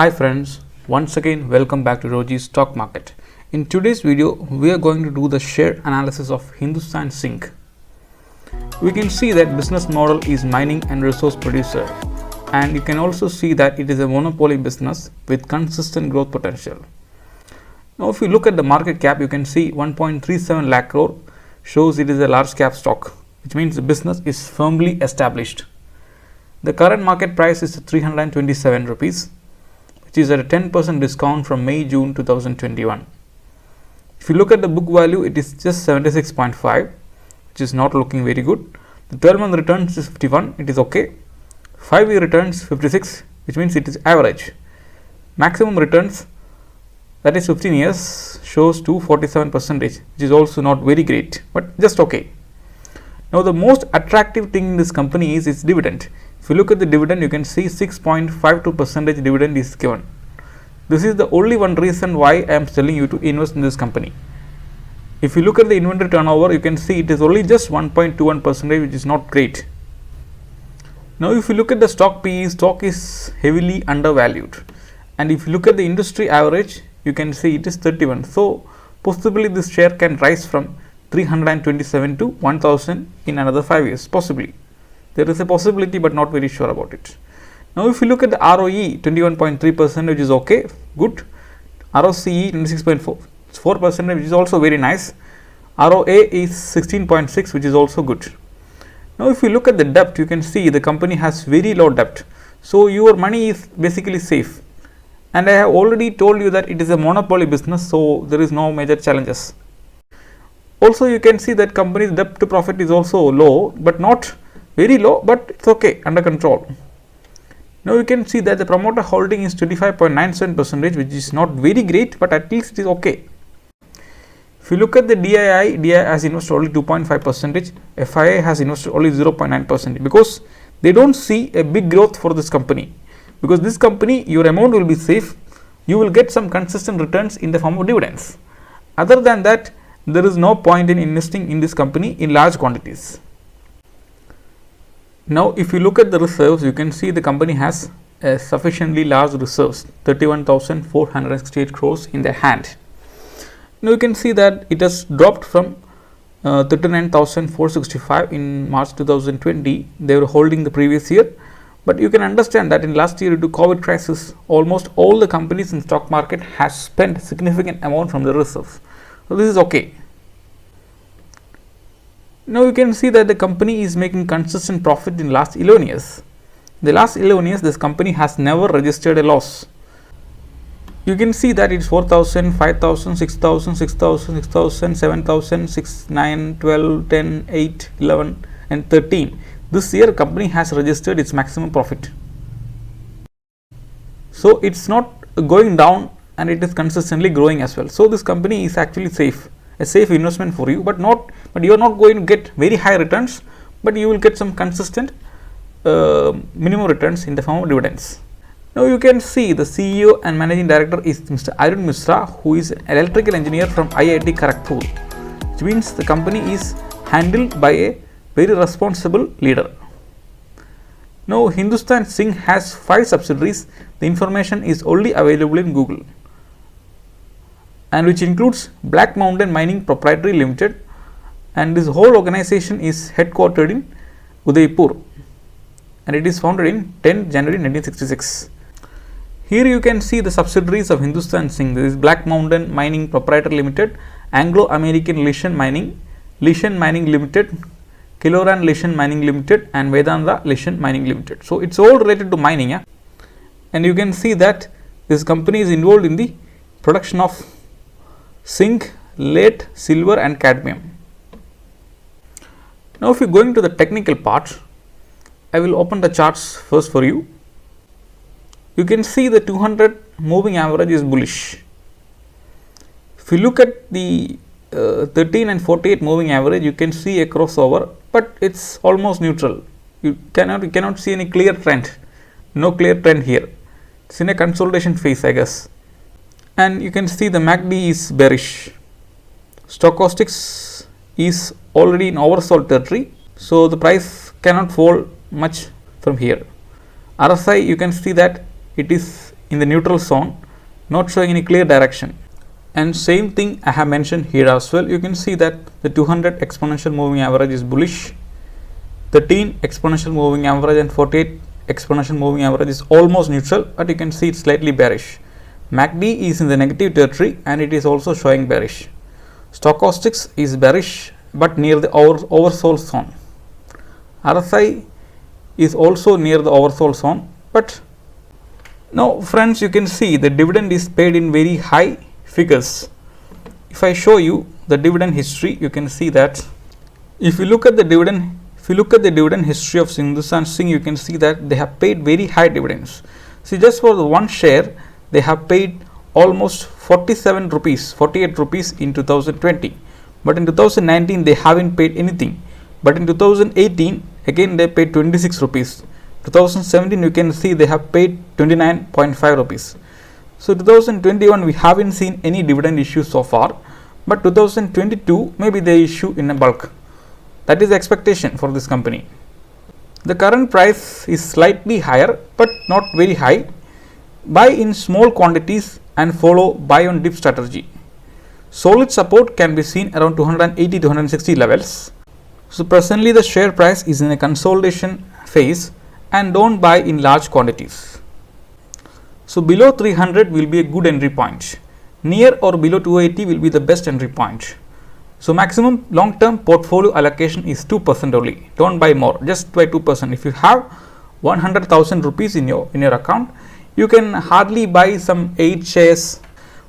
Hi friends, once again welcome back to Roji's Stock Market. In today's video, we are going to do the share analysis of Hindustan Zinc. We can see that business model is mining and resource producer, and you can also see that it is a monopoly business with consistent growth potential. Now if you look at the market cap, you can see 1.37 lakh crore shows it is a large cap stock, which means the business is firmly established. The current market price is 327 rupees, which is at a 10% discount from May-June 2021. If you look at the book value, it is just 76.5, which is not looking very good. The 12-month returns is 51, it is okay. 5-year returns 56, which means it is average. Maximum returns, that is 15 years, shows 247%, which is also not very great, but just okay. Now the most attractive thing in this company is its dividend. If you look at the dividend, you can see 6.52% dividend is given. This is the only one reason why I am telling you to invest in this company. If you look at the inventory turnover, you can see it is only just 1.21%, which is not great. Now if you look at the stock PE, stock is heavily undervalued, and if you look at the industry average, you can see it is 31. So possibly this share can rise from 327 to 1000 in another 5 years, possibly. There is a possibility, but not very sure about it. Now if you look at the ROE 21.3%, which is okay, good. ROCE 26.4%, which is also very nice. ROA is 16.6, which is also good. Now if you look at the debt, you can see the company has very low debt, so your money is basically safe. And I have already told you that it is a monopoly business, so there is no major challenges. Also you can see that company's debt to profit is also low, but not very low, but it's okay, under control. Now you can see that the promoter holding is 25.97%, which is not very great, but at least it is okay. If you look at the DII has invested only 2.5%, FII has invested only 0.9%, because they don't see a big growth for this company. Because this company, your amount will be safe, you will get some consistent returns in the form of dividends. Other than that, there is no point in investing in this company in large quantities. Now if you look at the reserves, you can see the company has a sufficiently large reserves, 31,468 crores in their hand. Now you can see that it has dropped from 39,465 in March 2020. They were holding the previous year, but you can understand that in last year due to COVID crisis, almost all the companies in stock market has spent significant amount from the reserves. So this is okay. Now you can see that the company is making consistent profit in last 11 years. The last 11 years, this company has never registered a loss. You can see that it's 4,000, 5,000, 6,000, 6,000, 6,000, 7,000, 6, 9, 12, 10, 8, 11 and 13. This year company has registered its maximum profit. So it's not going down, and it is consistently growing as well. So this company is actually safe. A safe investment for you, but you are not going to get very high returns, but you will get some consistent minimum returns in the form of dividends. Now you can see the CEO and managing director is Mr. Arun Misra, who is an electrical engineer from IIT Kharagpur, which means the company is handled by a very responsible leader. Now Hindustan Zinc has 5 subsidiaries. The information is only available in Google, and which includes Black Mountain Mining Proprietary Limited, and this whole organization is headquartered in Udaipur, and it is founded in 10 January 1966. Here you can see the subsidiaries of Hindustan Zinc. This is Black Mountain Mining Proprietary Limited, Anglo American Lishan Mining Limited, Kiloran Lishan Mining Limited, and Vedanta Lishan Mining Limited. So it's all related to mining, yeah? And you can see that this company is involved in the production of zinc, lead, silver and cadmium. Now if you go into the technical part, I will open the charts first for you. You can see the 200 moving average is bullish. If you look at the 13 and 48 moving average, you can see a crossover, but it's almost neutral. You cannot see any clear trend. No clear trend here. It's in a consolidation phase, I guess. And you can see the MACD is bearish. Stochastics is already in oversold territory, so the price cannot fall much from here. RSI, you can see that it is in the neutral zone, not showing any clear direction. And same thing I have mentioned here as well. You can see that the 200 exponential moving average is bullish, 13 exponential moving average and 48 exponential moving average is almost neutral, but you can see it's slightly bearish. MACD is in the negative territory and it is also showing bearish. Stochastics is bearish but near the oversold zone. RSI is also near the oversold zone, but now friends, you can see the dividend is paid in very high figures. If I show you the dividend history, you can see that if you look at the dividend history of Hindustan Zinc, you can see that they have paid very high dividends. See, just for the one share they have paid almost 47 rupees, 48 rupees in 2020, but in 2019 they haven't paid anything. But in 2018 again they paid 26 rupees. 2017 you can see they have paid 29.5 rupees. So 2021 we haven't seen any dividend issues so far, but 2022 maybe they issue in a bulk. That is the expectation for this company. The current price is slightly higher but not very high. Buy in small quantities and follow buy on dip strategy. Solid support can be seen around 280 to 260 levels. So presently the share price is in a consolidation phase and don't buy in large quantities. So below 300 will be a good entry point. Near or below 280 will be the best entry point. So maximum long term portfolio allocation is 2% only. Don't buy more, just buy 2%. If you have 100,000 rupees in your account, you can hardly buy some 8 shares.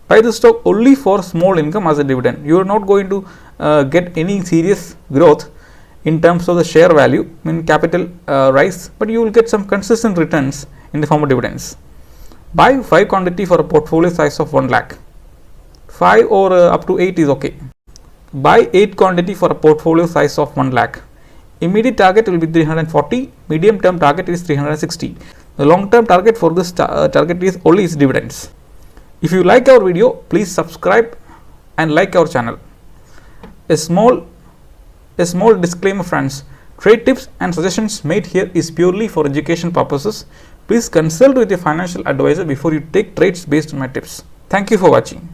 Buy the stock only for small income as a dividend. You are not going to get any serious growth in terms of the share value, capital rise, but you will get some consistent returns in the form of dividends. Buy 5 quantity for a portfolio size of 1 lakh. 5 or up to 8 is okay. Buy 8 quantity for a portfolio size of 1 lakh. Immediate target will be 340. Medium term target is 360. The long term target for this target is only its dividends. If you like our video, please subscribe and like our channel. A small disclaimer friends, trade tips and suggestions made here is purely for education purposes. Please consult with your financial advisor before you take trades based on my tips. Thank you for watching.